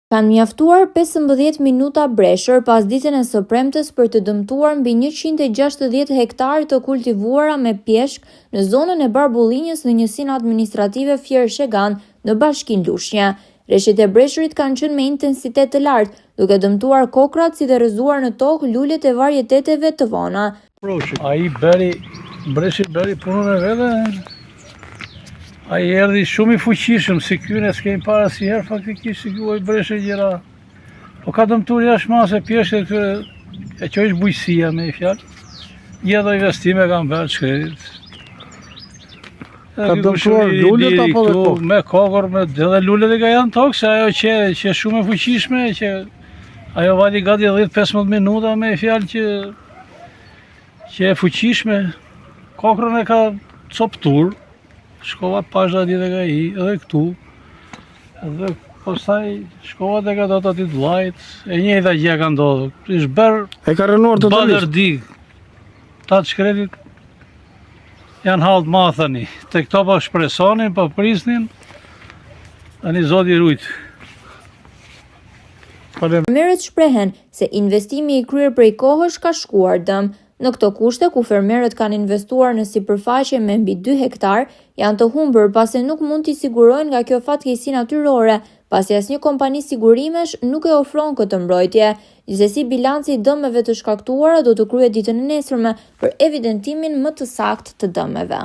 Kanë mjaftuar 15 minuta breshër pas ditën e së premtes për të dëmtuar mbi 160 hektarë të kultivuara me pjeshk në zonën e Barbullinjës në njësinë administrative Fier Shegan në Bashkinë Lushnjë. Rreshtet e breshërit kanë qenë me intensitet të lartë, duke dëmtuar kokrat si dhe rrëzuar në tokë lulet e varieteteve të vona. Breshi bëri punën e vete. Ai erdhi shumë i fuqishëm, si ky ne s'kemi para asnjëherë faktikisht si ky breshe gjëra. Po ka dëmtuar jashtëmase pjeshkët këtyre, e që është bujësia me fjalë. Një do investime kanë bërë shkretit. Ka dëmtuar lulet apo dhe kokë? Me kokër, edhe lulet e ka janë tokë, se ajo që shumë e fuqishme, që ajo vali gati 10-15 minuta me fjalë që e fuqishme. Kokrën e ka coptur. Shkova pashda ditë e ka i, edhe këtu. Edhe pastaj shkova të ka do të atit vlajt, e njëjta gjë ka ndodhur. Ishtë bërë e ka rënuar totalisht. Balërdig. Ta të shkretit janë halët ma thëni. Të këto pa shpresonin, pa prisnin, tani zoti rujtë. Fermerët shprehen se investimi i kryer prej kohësh ka shkuar dëm. Në këto kushte, ku fermerët kanë investuar në sipërfaqe me mbi 2 hektar, janë të humbur pasi nuk mund t'i sigurojnë nga kjo fatkeqësi natyrore, pasi asnjë kompani sigurimesh nuk e ofron këtë mbrojtje. Gjithsesi, bilanci i dëmeve të shkaktuara do të kryhet ditën e nesërme për evidentimin më të saktë të dëmeve.